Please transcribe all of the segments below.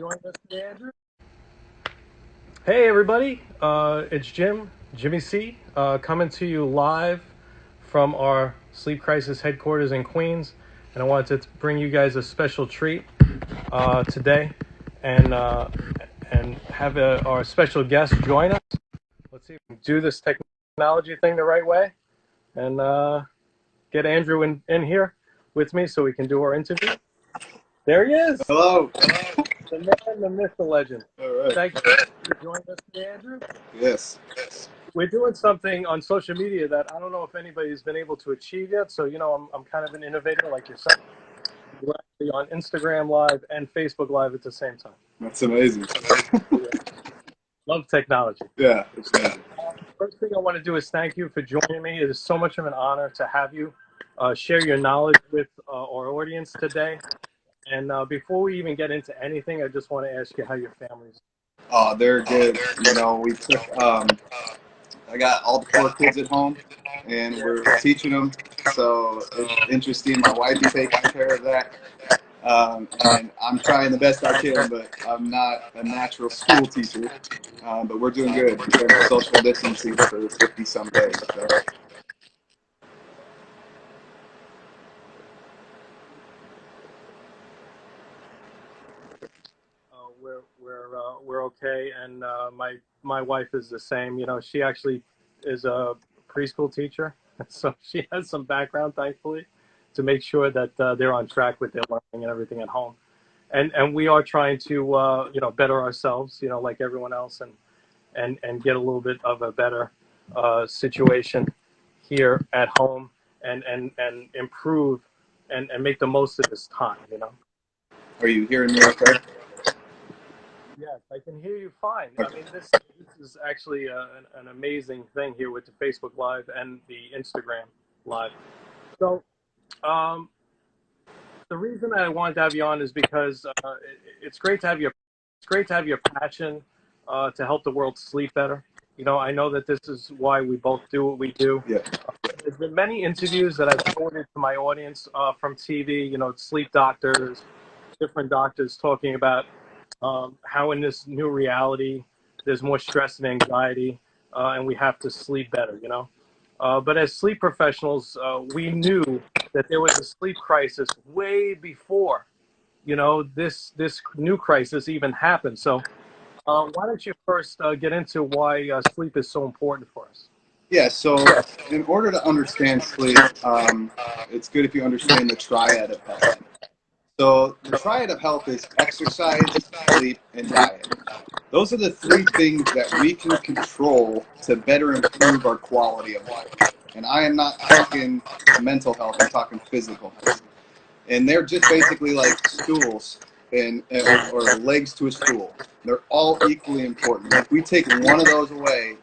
Join us today, Andrew. Hey, everybody. It's Jimmy C, coming to you live from our sleep crisis headquarters in Queens. And I wanted to bring you guys a special treat today and have our special guest join us. Let's see if we can do this technology thing the right way and get Andrew in here with me so we can do our interview. There he is. Hello. The man, the myth, the legend. All right. Thank you for joining us today, Andrew. Yes. We're doing something on social media that I don't know if anybody's been able to achieve yet. So, I'm kind of an innovator like yourself. We're actually on Instagram Live and Facebook Live at the same time. That's amazing. Love technology. Yeah, it's amazing. First thing I want to do is thank you for joining me. It is so much of an honor to have you share your knowledge with our audience today. And before we even get into anything, I just want to ask you how your family's. Oh, they're good. We took. I got all the 4 kids at home, and we're teaching them. So it's interesting. My wife is taking care of that, and I'm trying the best I can. But I'm not a natural school teacher. But we're doing good. We're doing social distancing for 50-some days. So. We're okay, and my wife is the same. She actually is a preschool teacher, so she has some background, thankfully, to make sure that they're on track with their learning and everything at home. And we are trying to better ourselves, like everyone else, and get a little bit of a better situation here at home, and improve and make the most of this time. Are you hearing me okay? Yes, I can hear you fine. I Okay. mean, this is actually an amazing thing here with the Facebook Live and the Instagram Live. So, um, the reason I wanted to have you on is because it's great to have your passion to help the world sleep better. I know that this is why we both do what we do. Yeah. There's been many interviews that I've forwarded to my audience from TV. Sleep doctors, different doctors talking about how in this new reality there's more stress and anxiety, and we have to sleep better. But as sleep professionals, we knew that there was a sleep crisis way before this new crisis even happened. So why don't you first get into why sleep is so important for us? Yeah, so in order to understand sleep, it's good if you understand the triad of health. So the triad of health is exercise, sleep, and diet. Those are the 3 things that we can control to better improve our quality of life. And I am not talking mental health, I'm talking physical health. And they're just basically like stools or legs to a stool. They're all equally important. If we take one of those away,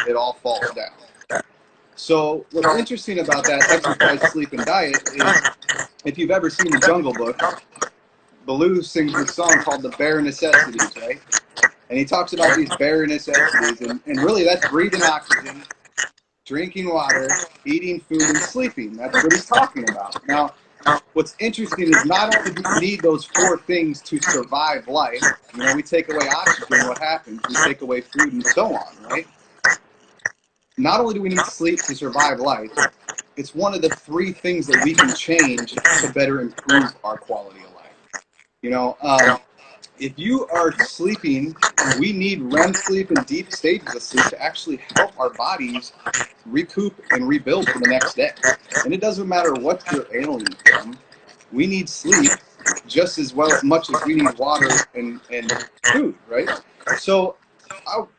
it all falls down. So what's interesting about that exercise, sleep, and diet is if you've ever seen the Jungle Book, Baloo sings this song called The Bare Necessities, right? And he talks about these bare necessities, and really that's breathing oxygen, drinking water, eating food, and sleeping. That's what he's talking about. Now, what's interesting is not only do we need those 4 things to survive life, we take away oxygen, what happens? We take away food and so on, right? Not only do we need sleep to survive life, it's one of the 3 things that we can change to better improve our quality of life. If you are sleeping, we need REM sleep and deep stages of sleep to actually help our bodies recoup and rebuild for the next day. And it doesn't matter what you're ailing from, we need sleep just as much as we need water and food, right? So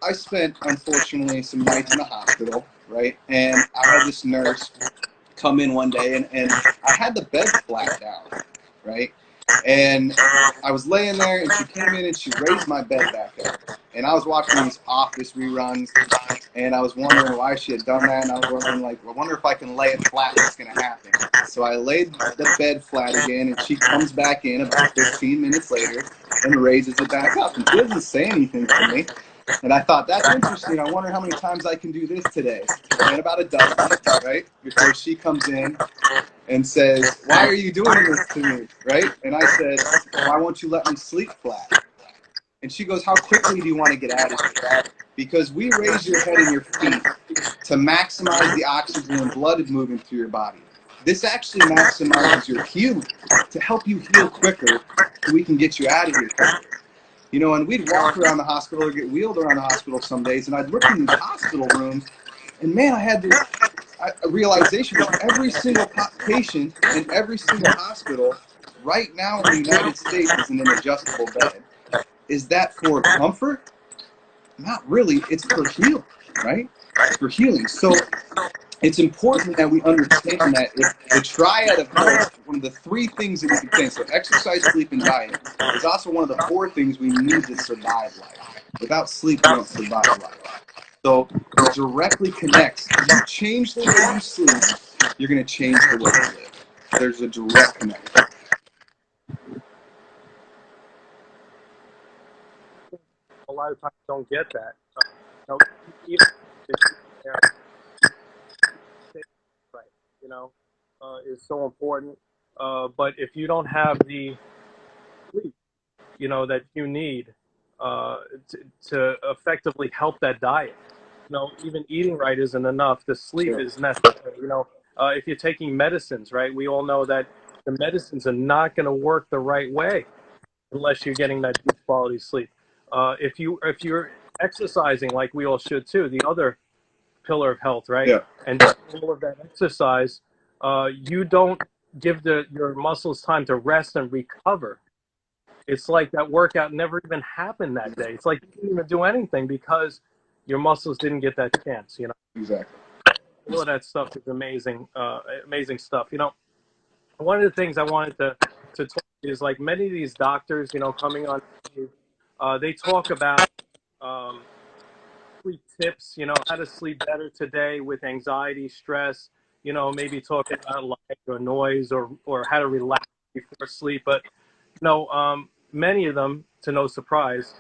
I spent, unfortunately, some nights in the hospital, right? And I had this nurse come in one day, and I had the bed flat down, right? And I was laying there, and she came in, and she raised my bed back up. And I was watching these Office reruns, and I was wondering why she had done that, and I was wondering, I wonder if I can lay it flat, what's going to happen? So I laid the bed flat again, and she comes back in about 15 minutes later and raises it back up. And she doesn't say anything to me. And I thought, that's interesting. I wonder how many times I can do this today. And about a dozen, right? Before she comes in and says, why are you doing this to me, right? And I said, why won't you let me sleep flat? And she goes, how quickly do you want to get out of here? Because we raise your head and your feet to maximize the oxygen and blood moving through your body. This actually maximizes your healing to help you heal quicker so we can get you out of here quicker. You know, and we'd walk around the hospital or get wheeled around the hospital some days, and I'd look in these hospital rooms, and man, I had this realization that every single patient in every single hospital right now in the United States is in an adjustable bed. Is that for comfort? Not really. It's for healing, right? It's for healing. So it's important that we understand that if the triad of health, one of the three things that we can think, so exercise, sleep, and diet, is also one of the four things we need to survive life. Without sleep, we don't survive life. So it directly connects. If you change the way you sleep, you're going to change the way you live. There's a direct connection. A lot of times don't get that. You know, even right, you know, is so important. But if you don't have the sleep, you know, that you need to effectively help that diet, you know, even eating right isn't enough. The sleep is necessary. You know, if you're taking medicines, right, we all know that the medicines are not going to work the right way unless you're getting that deep quality sleep. If you're exercising like we all should too, the other pillar of health, right? Yeah. And all of that exercise, you don't give your muscles time to rest and recover. It's like that workout never even happened that day. It's like you didn't even do anything because your muscles didn't get that chance. You know, Exactly. all of that stuff is amazing, amazing stuff. You know, one of the things I wanted to talk is like many of these doctors, you know, coming on, they talk about sleep tips, you know, how to sleep better today with anxiety, stress, you know, maybe talking about light or noise or how to relax before sleep. But, you know, many of them, to no surprise,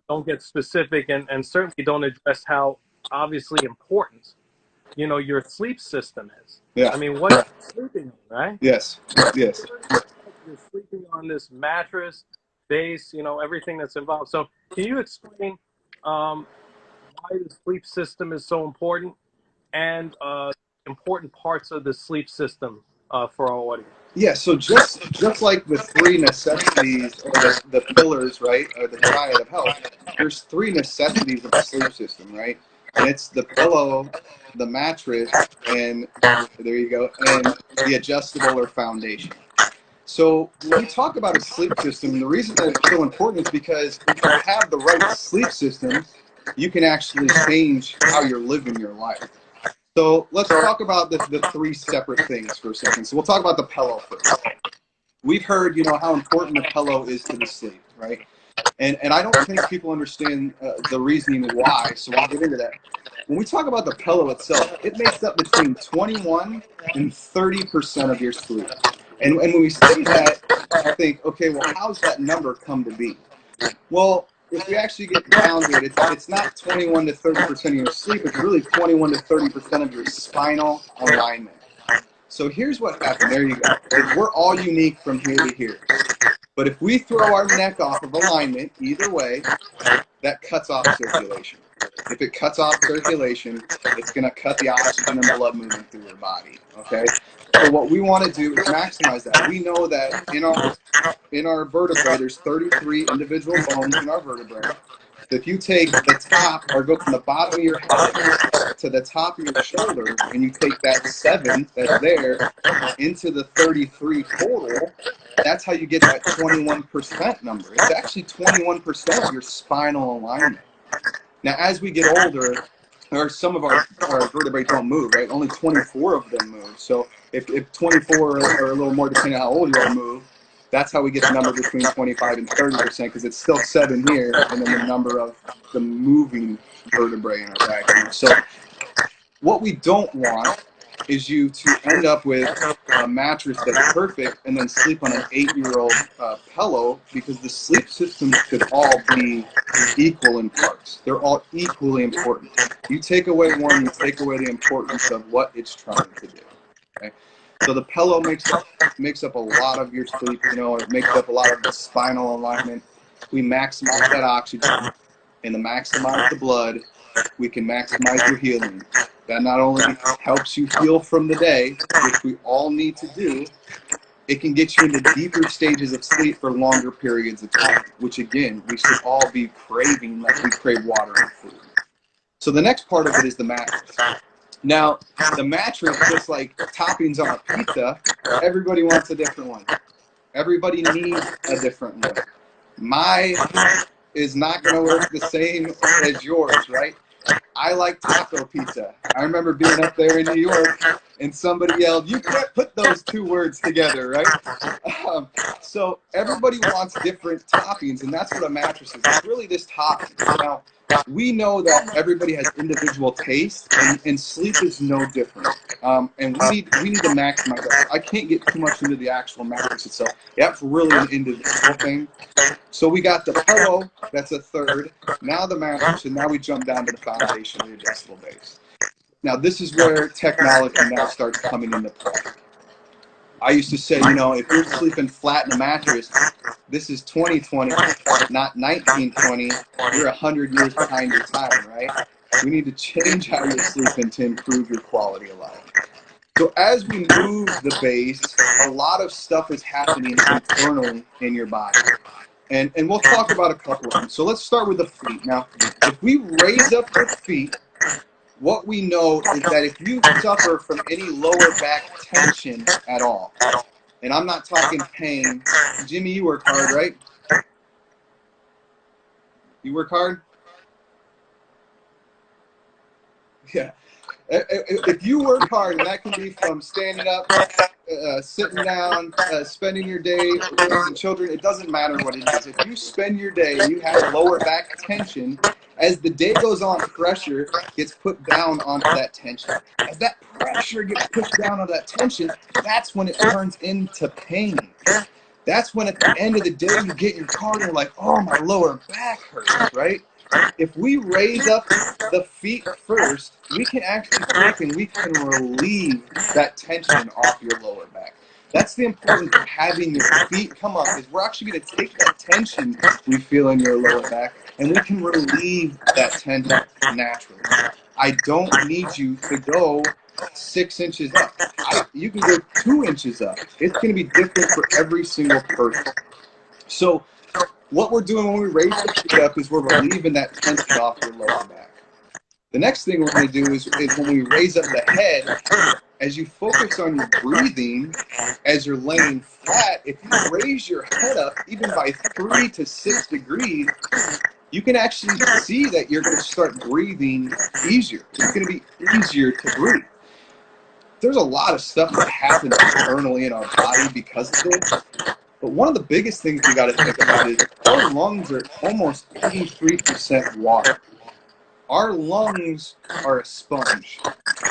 don't get specific and certainly don't address how obviously important, you know, your sleep system is. Yeah. I mean, what are you sleeping on, right? Yes. Yes. You're sleeping on this mattress, base, you know, everything that's involved. So can you explain why the sleep system is so important and important parts of the sleep system for our audience? Yeah, so just like the three necessities or the pillars, right, or the triad of health, there's three necessities of the sleep system, right? And it's the pillow, the mattress, and there you go, and the adjustable or foundation. So when we talk about a sleep system, the reason that it's so important is because if you have the right sleep system, you can actually change how you're living your life. So let's talk about the three separate things for a second. So we'll talk about the pillow first. We've heard, you know, how important the pillow is to the sleep, right? And I don't think people understand the reasoning why, so I'll get into that. When we talk about the pillow itself, it makes up between 21 and 30% of your sleep. And when we say that, I think, okay, well, how's that number come to be? Well, if we actually get down to it, it's not 21 to 30% of your sleep, it's really 21 to 30% of your spinal alignment. So here's what happened. There you go. We're all unique from here to here. But if we throw our neck off of alignment, either way, that cuts off circulation. If it cuts off circulation, it's going to cut the oxygen and blood movement through your body. Okay? So what we want to do is maximize that. We know that in our vertebrae, there's 33 individual bones in our vertebrae. If you take the top, or go from the bottom of your head to the top of your shoulder, and you take that 7 that's there into the 33 total, that's how you get that 21% number. It's actually 21% of your spinal alignment. Now, as we get older, some of our vertebrae don't move, right? Only 24 of them move. So if 24 or a little more, depending on how old you are, move, that's how we get the number between 25 and 30%, because it's still 7 here, and then the number of the moving vertebrae in our back. So what we don't want is you to end up with a mattress that's perfect and then sleep on an 8-year-old pillow, because the sleep systems could all be equal in parts. They're all equally important. You take away one, you take away the importance of what it's trying to do. Okay? So the pillow makes up a lot of your sleep. You know, it makes up a lot of the spinal alignment. we maximize that oxygen, and to maximize the blood, we can maximize your healing. That not only helps you heal from the day, which we all need to do, it can get you into deeper stages of sleep for longer periods of time, which again, we should all be craving like we crave water and food. So the next part of it is the mattress. Now, the mattress, just like toppings on a pizza, everybody wants a different one. Everybody needs a different one. My is not going to work the same as yours, right? I like taco pizza. I remember being up there in New York and somebody yelled, "You can't put those two words together," right? So everybody wants different toppings, and that's what a mattress is. It's really this topping. Now, we know that everybody has individual tastes, and sleep is no different. And we need to maximize that. I can't get too much into the actual mattress itself. That's really an individual thing. So we got the pillow, that's a third. Now the mattress, and now we jump down to the foundation, the adjustable base. Now this is where technology now starts coming into play. I used to say, if you're sleeping flat in a mattress, this is 2020, not 1920. You're 100 years behind your time, right? We need to change how you're sleeping to improve your quality of life. So as we move the base, a lot of stuff is happening internally in your body. And we'll talk about a couple of them. So let's start with the feet. Now, if we raise up the feet, what we know is that if you suffer from any lower back tension at all, and I'm not talking pain, Jimmy, you work hard, right? You work hard? Yeah. If you work hard, and that can be from standing up, sitting down, spending your day raising children, it doesn't matter what it is. If you spend your day, you have lower back tension, as the day goes on, pressure gets put down onto that tension. As that pressure gets pushed down on that tension, that's when it turns into pain. That's when at the end of the day, you get in your car and you're like, oh, my lower back hurts, right? If we raise up the feet first, we can actually sleep and we can relieve that tension off your lower back. That's the importance of having your feet come up, is we're actually going to take that tension we feel in your lower back and we can relieve that tension naturally. I don't need you to go 6 inches up. You can go 2 inches up. It's going to be different for every single person. So what we're doing when we raise the feet up is we're relieving that tension off your lower back. The next thing we're going to do is when we raise up the head, as you focus on your breathing, as you're laying flat, if you raise your head up even by 3 to 6 degrees, you can actually see that you're going to start breathing easier. It's going to be easier to breathe. There's a lot of stuff that happens internally in our body because of this. But one of the biggest things we got to think about is our lungs are almost 83% water. Our lungs are a sponge.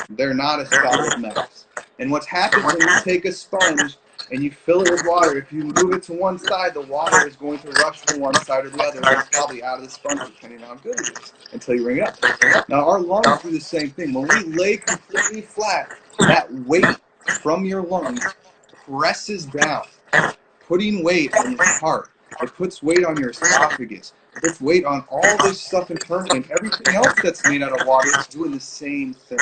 They're not a solid mess. And what's happened when you take a sponge and you fill it with water, if you move it to one side, the water is going to rush from one side or the other. It's probably out of the sponge, depending on how good it is, until you bring it up. Now, our lungs do the same thing. When we lay completely flat, that weight from your lungs presses down, putting weight on your heart. It puts weight on your esophagus. It puts weight on all this stuff internally, and everything else that's made out of water is doing the same thing.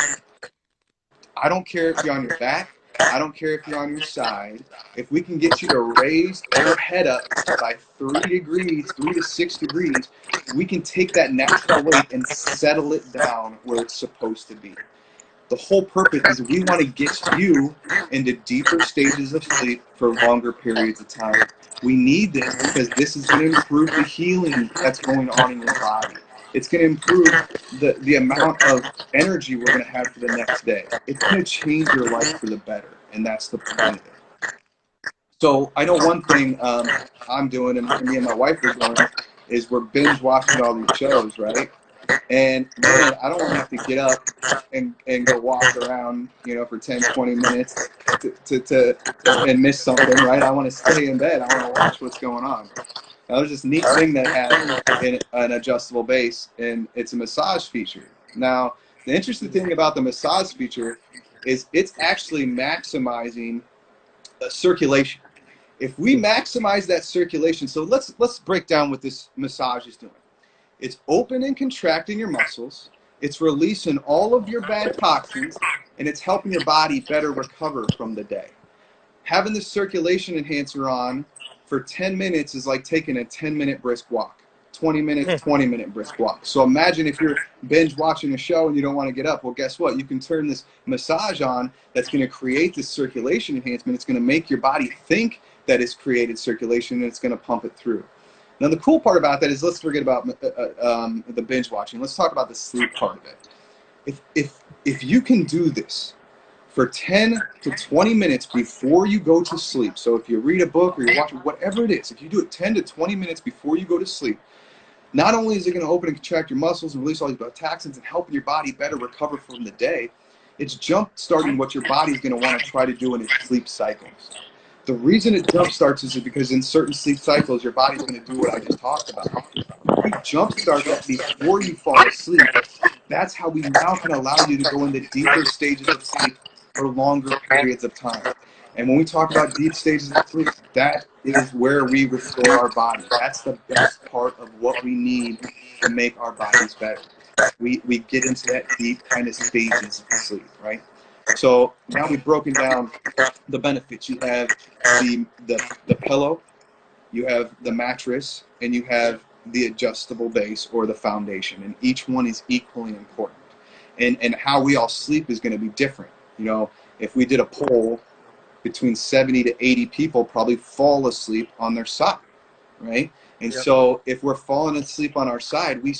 I don't care if you're on your back. I don't care if you're on your side. If we can get you to raise your head up by 3 degrees, 3 to 6 degrees, we can take that natural weight and settle it down where it's supposed to be. The whole purpose is we want to get you into deeper stages of sleep for longer periods of time. We need this because this is going to improve the healing that's going on in your body. It's going to improve the amount of energy we're going to have for the next day. It's going to change your life for the better, and that's the point of it. So I know one thing I'm doing, and me and my wife are doing, is we're binge watching all these shows, right? And man, I don't want to have to get up and go walk around, for 10, 20 minutes and miss something, right? I want to stay in bed. I want to watch what's going on. Now, there's this neat thing that has in an adjustable base, and it's a massage feature. Now, the interesting thing about the massage feature is it's actually maximizing circulation. If we maximize that circulation, so let's break down what this massage is doing. It's open and contracting your muscles. It's releasing all of your bad toxins, and it's helping your body better recover from the day. Having the circulation enhancer on for 10 minutes is like taking a 10-minute brisk walk. 20 minutes, 20-minute brisk walk. So imagine if you're binge watching a show and you don't want to get up. Well, guess what? You can turn this massage on that's going to create this circulation enhancement. It's going to make your body think that it's created circulation, and it's going to pump it through. Now, the cool part about that is, let's forget about the binge watching. Let's talk about the sleep part of it. If you can do this for 10 to 20 minutes before you go to sleep, so if you read a book or you're watching, whatever it is, if you do it 10 to 20 minutes before you go to sleep, not only is it going to open and contract your muscles and release all these bad toxins and helping your body better recover from the day, it's jump starting what your body's going to want to try to do in its sleep cycles. The reason it jump starts is because in certain sleep cycles, your body's going to do what I just talked about. If you jump start that before you fall asleep, that's how we now can allow you to go into deeper stages of sleep for longer periods of time. And when we talk about deep stages of sleep, that is where we restore our body. That's the best part of what we need to make our bodies better. We get into that deep kind of stages of sleep, right? So now we've broken down the benefits. You have the pillow, you have the mattress, and you have the adjustable base or the foundation, and each one is equally important. And how we all sleep is going to be different. You know, if we did a poll, between 70 to 80 people probably fall asleep on their side, right? And so if we're falling asleep on our side, we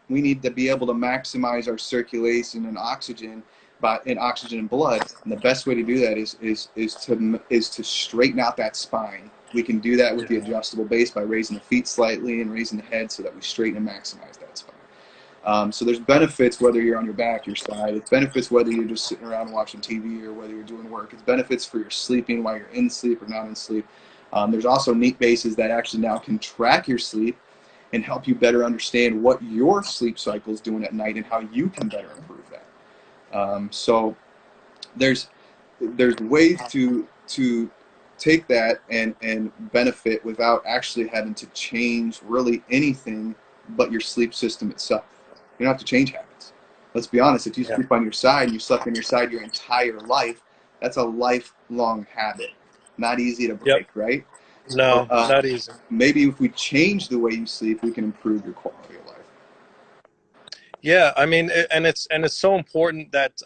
need to be able to maximize our circulation and oxygen and blood. And the best way to do that is to straighten out that spine. We can do that with the adjustable base by raising the feet slightly and raising the head so that we straighten and maximize that spine. So there's benefits whether you're on your back, your side. It's benefits whether you're just sitting around watching TV or whether you're doing work. It's benefits for your sleeping while you're in sleep or not in sleep. There's also neat bases that actually now can track your sleep and help you better understand what your sleep cycle is doing at night and how you can better improve that. So there's ways to take that and benefit without actually having to change really anything but your sleep system itself. You don't have to change habits. Let's be honest, if you sleep on your side and you slept on your side your entire life, that's a lifelong habit. Not easy to break, right? No, So, not easy. maybe if we change the way you sleep, we can improve your quality of life. Yeah, I mean, and it's so important that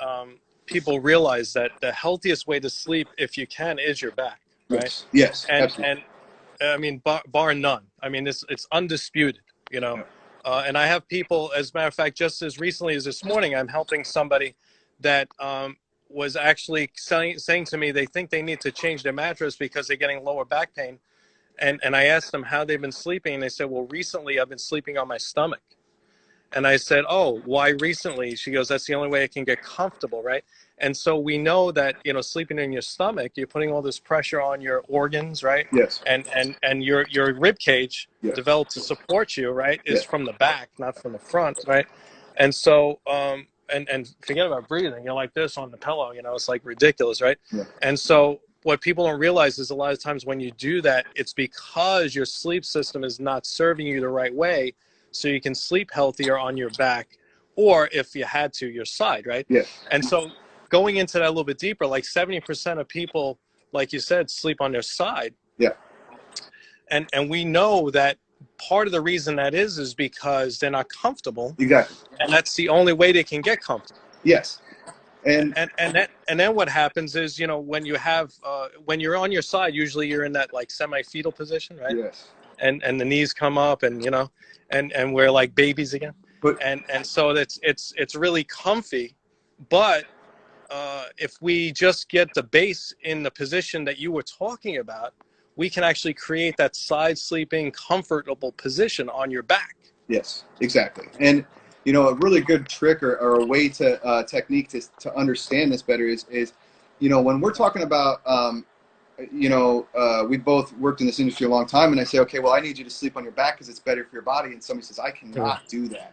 people realize that the healthiest way to sleep, if you can, is your back, right? Yes, And absolutely. I mean, bar none. I mean, it's undisputed, you know. Yeah. And I have people, as a matter of fact, just as recently as this morning, I'm helping somebody that was actually saying to me they think they need to change their mattress because they're getting lower back pain. And I asked them how they've been sleeping, and they said, well, recently I've been sleeping on my stomach. And I said, oh, why recently? She goes, that's the only way I can get comfortable, right? And so we know that, you know, sleeping in your stomach, you're putting all this pressure on your organs, right? Yes. And your rib cage Yes. developed to support you, right, is Yes. from the back, not from the front, right? And so, and forget about breathing. You're like this on the pillow, you know, it's like ridiculous, right? Yeah. And so what people don't realize is a lot of times when you do that, it's because your sleep system is not serving you the right way, so you can sleep healthier on your back, or if you had to, your side, right? Yes. And so going into that a little bit deeper, like 70% of people, like you said, sleep on their side. Yeah. And we know that part of the reason that is because they're not comfortable. Exactly. And that's the only way they can get comfortable. Yes. And then what happens is, you know, when you have when you're on your side, usually you're in that like semi-fetal position, right? yes. And the knees come up, and you know, and we're like babies again. But And so it's really comfy, but if we just get the base in the position that you were talking about, we can actually create that side sleeping comfortable position on your back. yes, exactly. And you know, a really good trick or a way to technique to understand this better is you know, when we're talking about you know, we both worked in this industry a long time, and I say, okay, well, I need you to sleep on your back because it's better for your body, and somebody says, I cannot do that.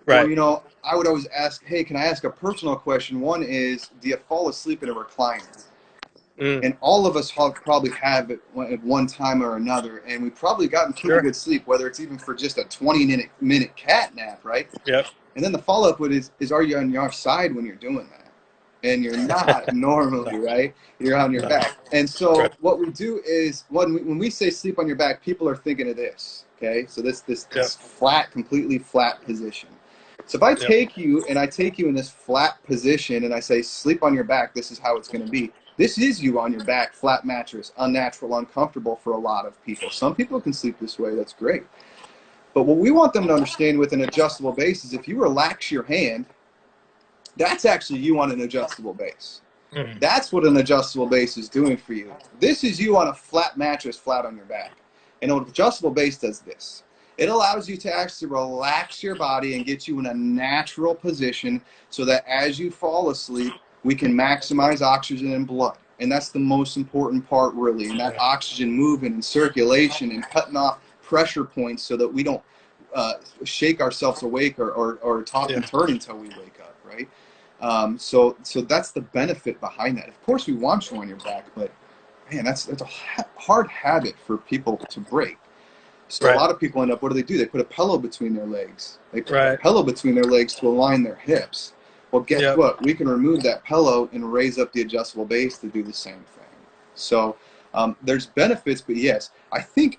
Right. Well, you know, I would always ask, hey, can I ask a personal question? One is, do you fall asleep in a recliner? And all of us probably have it at one time or another, and we've probably gotten pretty good sleep, whether it's even for just a 20-minute cat nap, right? Yep. And then the follow-up is are you on your side when you're doing that? And you're not normally, right? You're on your back. And so what we do is, when we say sleep on your back, people are thinking of this, okay? So this flat, completely flat position. So if I take you and I take you in this flat position and I say sleep on your back, this is how it's going to be. This is you on your back, flat mattress, unnatural, uncomfortable for a lot of people. Some people can sleep this way, that's great. But what we want them to understand with an adjustable base is if you relax your hand, that's actually you on an adjustable base. Mm-hmm. That's what an adjustable base is doing for you. This is you on a flat mattress, flat on your back. And an adjustable base does this. It allows you to actually relax your body and get you in a natural position so that as you fall asleep, we can maximize oxygen and blood. And that's the most important part, really. And that oxygen movement and circulation and cutting off pressure points so that we don't shake ourselves awake or talk and turn until we wake up, right? So that's the benefit behind that. Of course, we want you on your back, but man, that's a hard habit for people to break. So a lot of people end up, what do? They put a pillow between their legs. They put a pillow between their legs to align their hips. Well, guess what? We can remove that pillow and raise up the adjustable base to do the same thing. So there's benefits, but yes, I mean,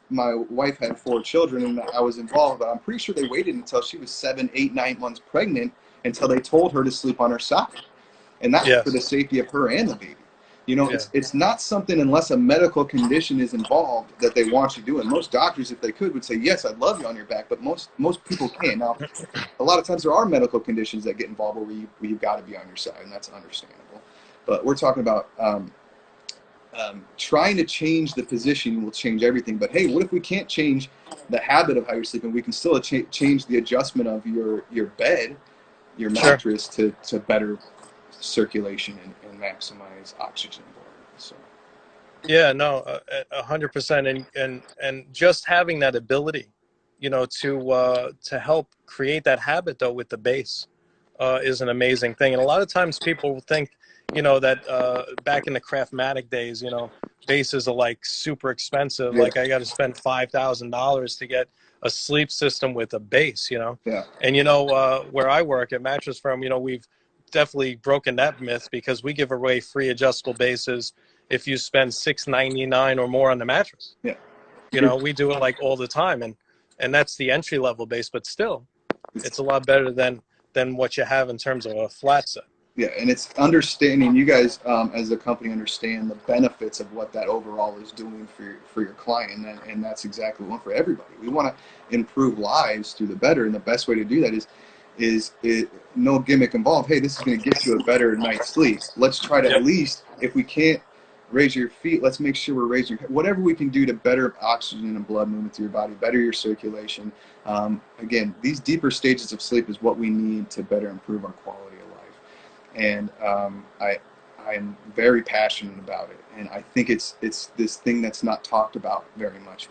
my wife had 4 children and I was involved, but I'm pretty sure they waited until she was 7, 8, 9 months pregnant until they told her to sleep on her side. And that's for the safety of her and the baby. You know, it's not something, unless a medical condition is involved, that they want you doing. Most doctors, if they could, would say, yes, I'd love you on your back, but most people can't. Now, a lot of times there are medical conditions that get involved where you've got to be on your side, and that's understandable. But we're talking about trying to change the position will change everything. But hey, what if we can't change the habit of how you're sleeping? We can still change the adjustment of your bed, your mattress to better circulation and maximize oxygen. So yeah, no, 100%, and just having that ability, you know, to help create that habit though with the base is an amazing thing. And a lot of times people think, you know, that back in the Craftmatic days, you know, bases are like super expensive. Like I got to spend $5,000 to get a sleep system with a base, you know. And you know, where I work at Mattress Firm, you know, we've definitely broken that myth because we give away free adjustable bases if you spend $6.99 or more on the mattress. You know, we do it like all the time, and that's the entry level base, but still it's a lot better than what you have in terms of a flat set. Yeah, and it's understanding, you guys as a company understand the benefits of what that overall is doing for your client, and that's exactly what we want for everybody. We want to improve lives through the better, and the best way to do that is no gimmick involved. Hey, this is going to get you a better night's sleep. Let's try to at least, if we can't raise your feet, let's make sure we're raising your, whatever we can do to better oxygen and blood movement to your body, better your circulation. Again, these deeper stages of sleep is what we need to better improve our quality of life. And I'm very passionate about it. And I think it's this thing that's not talked about very much.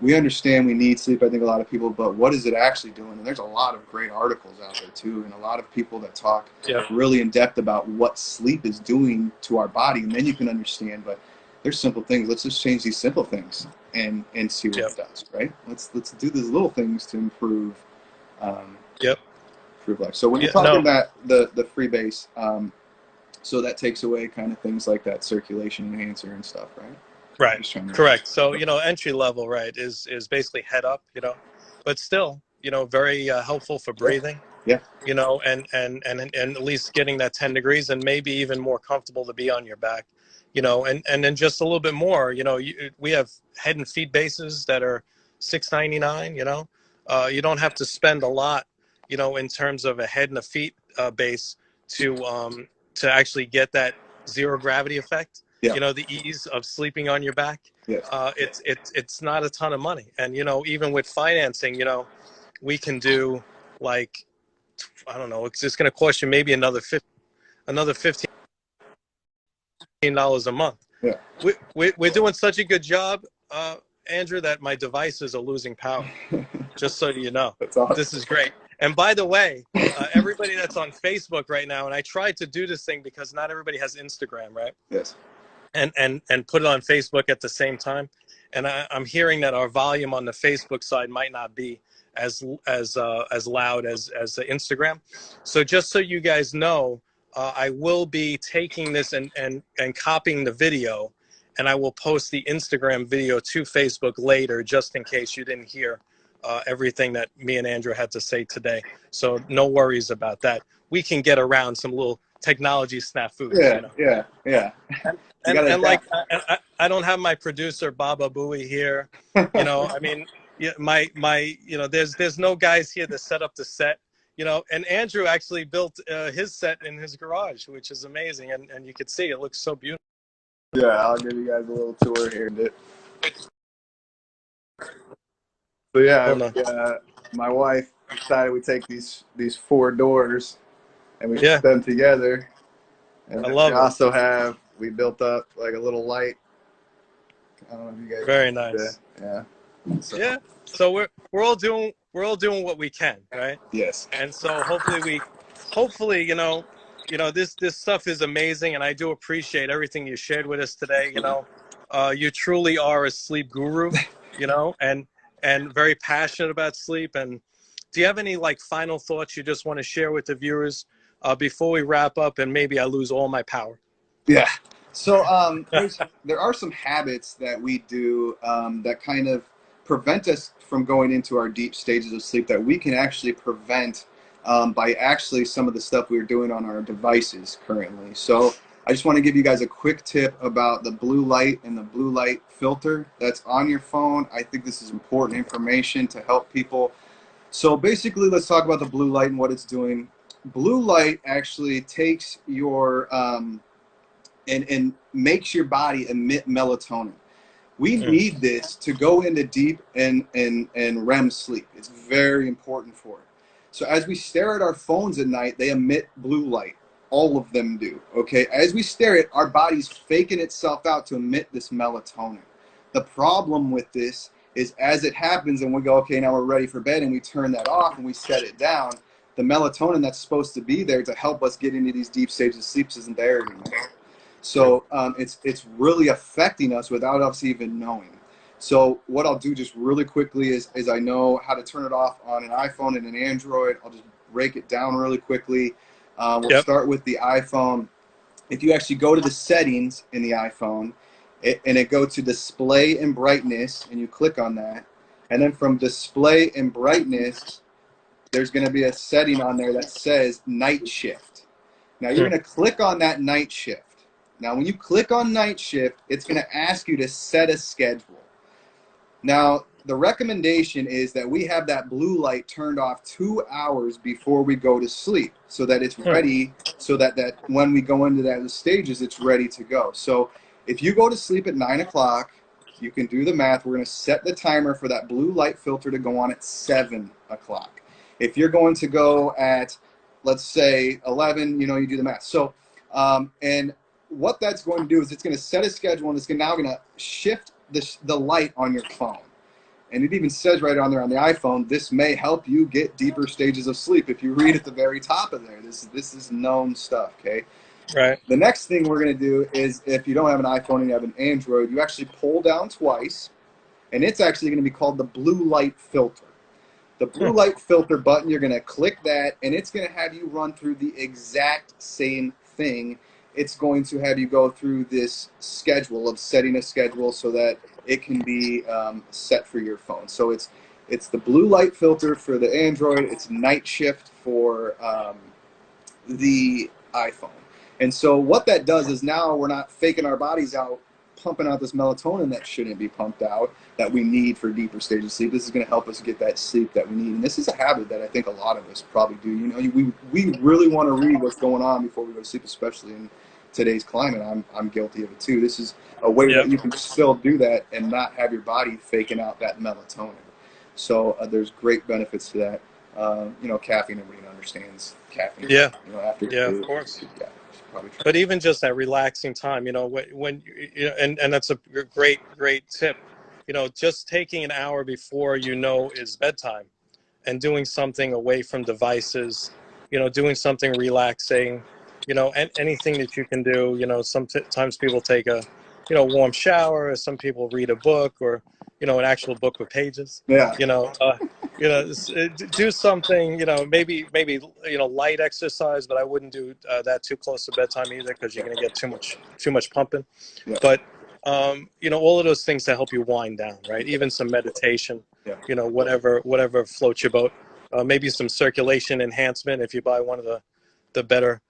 We understand we need sleep, I think a lot of people, but what is it actually doing? And there's a lot of great articles out there too, and a lot of people that talk really in depth about what sleep is doing to our body, and then you can understand. But there's simple things. Let's just change these simple things and see what it does, right? Let's do these little things to improve improve life. So when you're talking about the free base, so that takes away kind of things like that circulation enhancer and stuff, right? Right. Correct. So, you know, entry level, right, is basically head up, you know, but still, you know, very helpful for breathing. You know, and at least getting that 10 degrees and maybe even more comfortable to be on your back, you know, and then just a little bit more, you know, we have head and feet bases that are $6.99, you know. You don't have to spend a lot, you know, in terms of a head and a feet base to actually get that zero gravity effect. You know, the ease of sleeping on your back. It's not a ton of money. And, you know, even with financing, you know, we can do like, I don't know, it's just going to cost you maybe another $15 a month. We're doing such a good job, Andrew, that my devices are losing power, just so you know. That's awesome. This is great. And by the way, everybody that's on Facebook right now, and I tried to do this thing because not everybody has Instagram, right? Yes. And put it on Facebook at the same time. And I'm hearing that our volume on the Facebook side might not be as loud as the Instagram. So just so you guys know, I will be taking this and copying the video, and I will post the Instagram video to Facebook later, just in case you didn't hear everything that me and Andrew had to say today. So no worries about that. We can get around some little technology snafus, Yeah, you know. yeah. And You gotta and like adapt. I don't have my producer Baba Booey here, you know. I mean, yeah, my you know, there's no guys here to set up the set, you know. And Andrew actually built his set in his garage, which is amazing, and you can see it looks so beautiful. Yeah, I'll give you guys a little tour here. So yeah, Hold on. my wife decided we take these four doors and we Yeah, put them together. And I then we love it. also we built up like a little light. I don't know if you guys Very can see that. nice. Yeah. So Yeah. So we're all doing what we can, right? yes. And so hopefully, you know, this stuff is amazing, and I do appreciate everything you shared with us today. You know, you truly are a sleep guru, you know, and very passionate about sleep. And do you have any like final thoughts you just want to share with the viewers before we wrap up, and maybe I lose all my power? Yeah. So there are some habits that we do that kind of prevent us from going into our deep stages of sleep that we can actually prevent by actually some of the stuff we're doing on our devices currently. So I just want to give you guys a quick tip about the blue light and the blue light filter that's on your phone. I think this is important information to help people. So basically, let's talk about the blue light and what it's doing. Blue light actually takes your and makes your body emit melatonin. We Mm. need this to go into deep and REM sleep. It's very important for it. So as we stare at our phones at night, they emit blue light. All of them do. Okay. As we stare at our body's faking itself out to emit this melatonin. The problem with this is as it happens and we go, okay, now we're ready for bed and we turn that off and we set it down, the melatonin that's supposed to be there to help us get into these deep stages of sleep isn't there anymore. So it's really affecting us without us even knowing. So what I'll do just really quickly is I know how to turn it off on an iPhone and an Android. I'll just break it down really quickly. We'll Yep. start with the iPhone. If you actually go to the settings in the iPhone and it go to display and brightness and you click on that, and then from display and brightness, there's going to be a setting on there that says night shift. Now you're going to click on that night shift. Now, when you click on night shift, it's going to ask you to set a schedule. Now, the recommendation is that we have that blue light turned off 2 hours before we go to sleep so that it's ready, so that when we go into those stages, it's ready to go. So if you go to sleep at 9 o'clock, you can do the math. We're going to set the timer for that blue light filter to go on at 7 o'clock. If you're going to go at, let's say, 11, you know, you do the math. So, and what that's going to do is it's going to set a schedule and it's now going to shift the light on your phone. And it even says right on there on the iPhone, this may help you get deeper stages of sleep. If you read at the very top of there, this is known stuff, okay? Right. The next thing we're going to do is if you don't have an iPhone and you have an Android, you actually pull down twice, and it's actually going to be called the blue light filter. The blue light filter button, you're going to click that, and it's going to have you run through the exact same thing. It's going to have you go through this schedule of setting a schedule so that it can be set for your phone. So it's the blue light filter for the Android. It's night shift for the iPhone. And so what that does is now we're not faking our bodies out, pumping out this melatonin that shouldn't be pumped out, that we need for deeper stages of sleep. This is going to help us get that sleep that we need. And this is a habit that I think a lot of us probably do. You know, we really want to read what's going on before we go to sleep, especially in today's climate. I'm guilty of it too. This is a way Yep. that you can still do that and not have your body faking out that melatonin. So there's great benefits to that. You know, caffeine, everybody understands caffeine. Yeah. You know, after Yeah, of food, course. yeah, probably true. But even just that relaxing time, you know, when you know, and that's a great tip. You know, just taking an hour before you know is bedtime, and doing something away from devices, doing something relaxing, and anything that you can do. Sometimes people take a, warm shower, or some people read a book, or, an actual book with pages, Yeah. do something, maybe, light exercise, but I wouldn't do that too close to bedtime either, because you're going to get too much pumping. Yeah. But, all of those things to help you wind down, right? Even some meditation, Yeah. whatever floats your boat. Maybe some circulation enhancement if you buy one of the better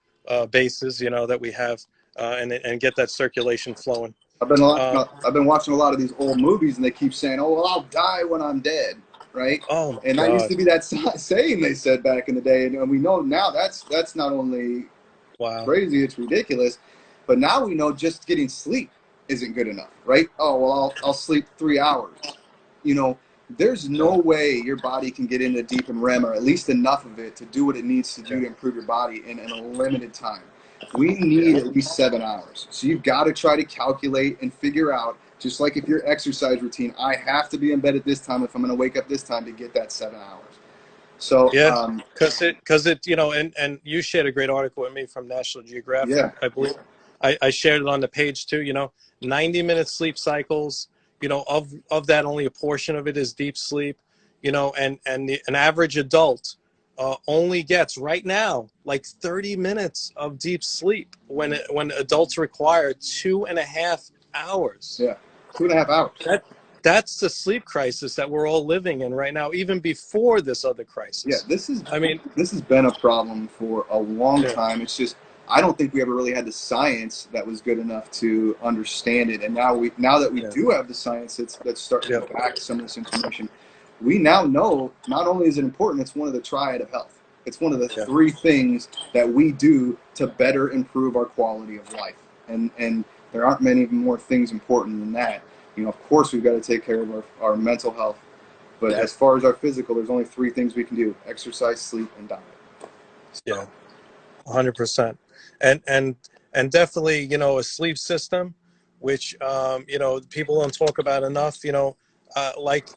bases, that we have, and get that circulation flowing. I've been watching a lot of these old movies, and they keep saying, "Oh, well, I'll die when I'm dead," right? Oh my and that used God. to be that saying they said back in the day, and we know now that's not only Wow. crazy, it's ridiculous, but now we know just getting sleep isn't good enough, right? Oh, well, I'll sleep 3 hours. There's no way your body can get into deep and REM, or at least enough of it to do what it needs to do to improve your body in a limited time. We need at least 7 hours. So you've got to try to calculate and figure out, just like if your exercise routine, I have to be in bed at this time if I'm going to wake up this time to get that 7 hours. So because it and you shared a great article with me from National Geographic. Yeah. I believe I shared it on the page too. 90-minute sleep cycles. Of that, only a portion of it is deep sleep. And an average adult only gets right now like 30 minutes of deep sleep when adults require 2.5 hours. Yeah, 2.5 hours. That's the sleep crisis that we're all living in right now, even before this other crisis. Yeah, this has been a problem for a long time. It's just, I don't think we ever really had the science that was good enough to understand it. And now that we do have the science that's starting to back some of this information, we now know not only is it important, it's one of the triad of health. It's one of the 3 things that we do to better improve our quality of life. And there aren't many more things important than that. Of course, we've got to take care of our mental health. But as far as our physical, there's only 3 things we can do: exercise, sleep, and diet. Yeah, 100%. And definitely, a sleep system, which, people don't talk about enough. Like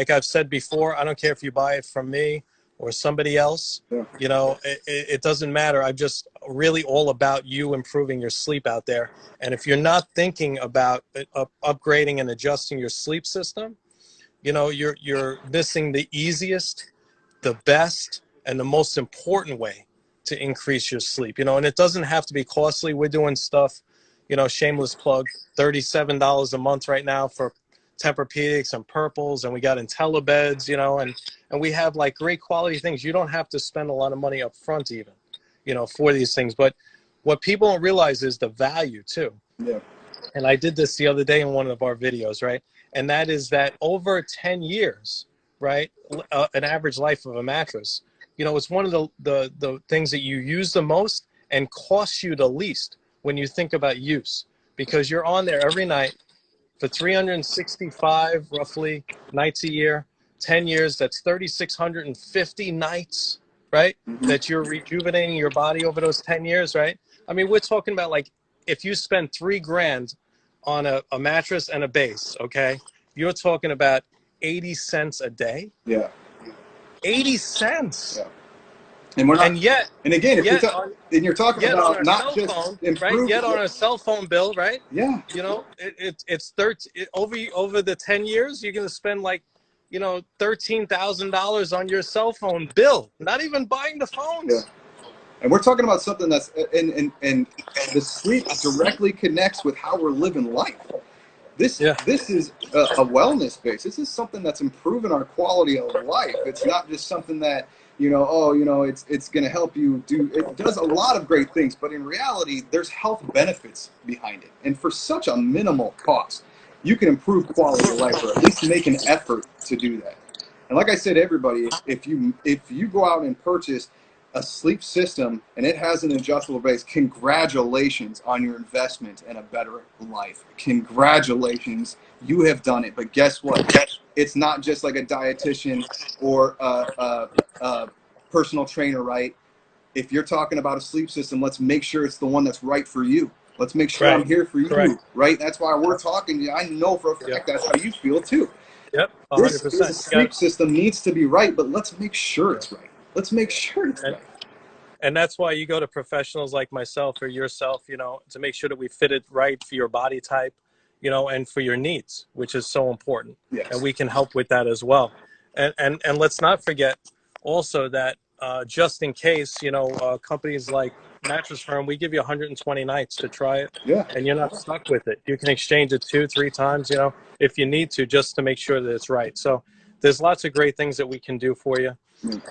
I've said before, I don't care if you buy it from me or somebody else. It doesn't matter. I'm just really all about you improving your sleep out there. And if you're not thinking about upgrading and adjusting your sleep system, you're missing the easiest, the best, and the most important way to increase your sleep. And it doesn't have to be costly. We're doing stuff, shameless plug, $37 a month right now for Tempur-Pedics and Purples, and we got IntelliBeds, and we have like great quality things. You don't have to spend a lot of money up front even, for these things. But what people don't realize is the value too. Yeah. And I did this the other day in one of our videos, right? And that is that over 10 years, right, an average life of a mattress, it's one of the things that you use the most and costs you the least when you think about use, because you're on there every night for 365 roughly nights a year. 10 years, that's 3,650 nights, right? Mm-hmm. That you're rejuvenating your body over those 10 years, right? I mean, we're talking about like, if you spend $3,000 on a mattress and a base, okay, you're talking about 80 cents a day. Yeah. 80 cents. Yeah. And we're not. And yet, again, if you're talking about not just right? Yet on our cell phone bill, right? Yeah. It's 13 over the 10 years. You're going to spend like, $13,000 on your cell phone bill. Not even buying the phones. Yeah. And we're talking about something that's and the sleep directly connects with how we're living life. This is a wellness base. This is something that's improving our quality of life. It's not just something that it's going to help you do. It does a lot of great things, but in reality, there's health benefits behind it, and for such a minimal cost, you can improve quality of life, or at least make an effort to do that. And like I said, everybody, if you go out and purchase a sleep system and it has an adjustable base, congratulations on your investment in a better life. Congratulations, you have done it. But guess what? It's not just like a dietitian or a personal trainer, right? If you're talking about a sleep system, let's make sure it's the one that's right for you. Let's make sure I'm here for you, right? That's why we're talking to you. I know for a fact that's how you feel too. Yep. this 100%. sleep system needs to be right, but let's make sure it's right. Let's make sure it's right. And that's why you go to professionals like myself or yourself, to make sure that we fit it right for your body type, and for your needs, which is so important. Yes. And we can help with that as well. And let's not forget also that just in case, companies like Mattress Firm, we give you 120 nights to try it. Yeah. And you're not stuck with it. You can exchange it 2-3 times, if you need to, just to make sure that it's right. So there's lots of great things that we can do for you.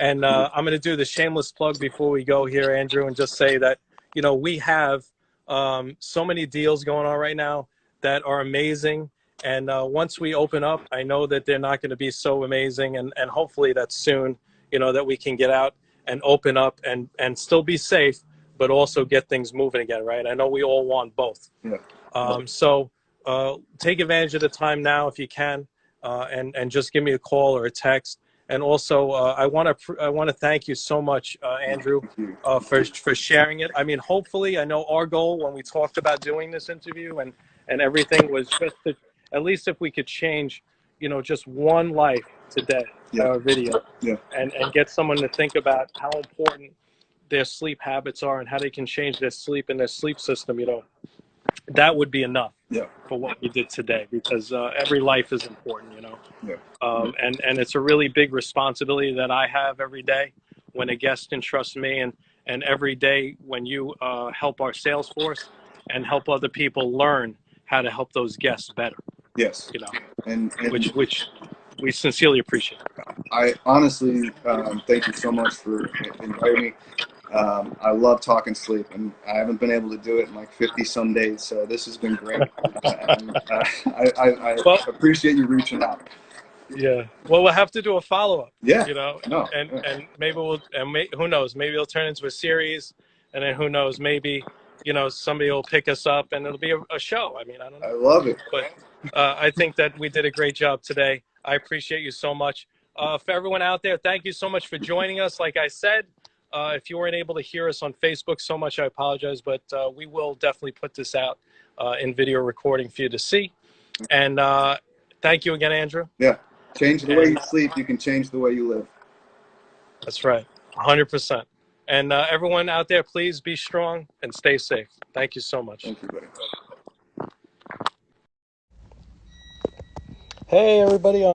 And I'm going to do the shameless plug before we go here, Andrew, and just say that, we have so many deals going on right now that are amazing. And once we open up, I know that they're not going to be so amazing. And hopefully that's soon, that we can get out and open up and still be safe, but also get things moving again, right? I know we all want both. Yeah. So take advantage of the time now if you can, and just give me a call or a text. And also, I want to thank you so much, Andrew, for sharing it. I mean, hopefully, I know our goal when we talked about doing this interview and everything was just to, at least if we could change, just one life today, our video, and get someone to think about how important their sleep habits are and how they can change their sleep and their sleep system, that would be enough for what we did today, because every life is important, and it's a really big responsibility that I have every day when a guest entrusts me, and every day when you help our sales force and help other people learn how to help those guests better. Yes. And which we sincerely appreciate. I honestly thank you so much for inviting me. I love talking sleep, and I haven't been able to do it in like 50 some days, so this has been great. And, I appreciate you reaching out. Yeah. Well, we'll have to do a follow-up. Yeah. And maybe who knows? Maybe it'll turn into a series, and then who knows? Maybe somebody will pick us up, and it'll be a show. I mean, I don't know. I love it. But I think that we did a great job today. I appreciate you so much. For everyone out there, thank you so much for joining us. Like I said, if you weren't able to hear us on Facebook so much, I apologize, but we will definitely put this out in video recording for you to see. And thank you again, Andrew. Yeah. Change the way you sleep, you can change the way you live. That's right. 100%. And everyone out there, please be strong and stay safe. Thank you so much. Thank you, buddy. Hey, everybody.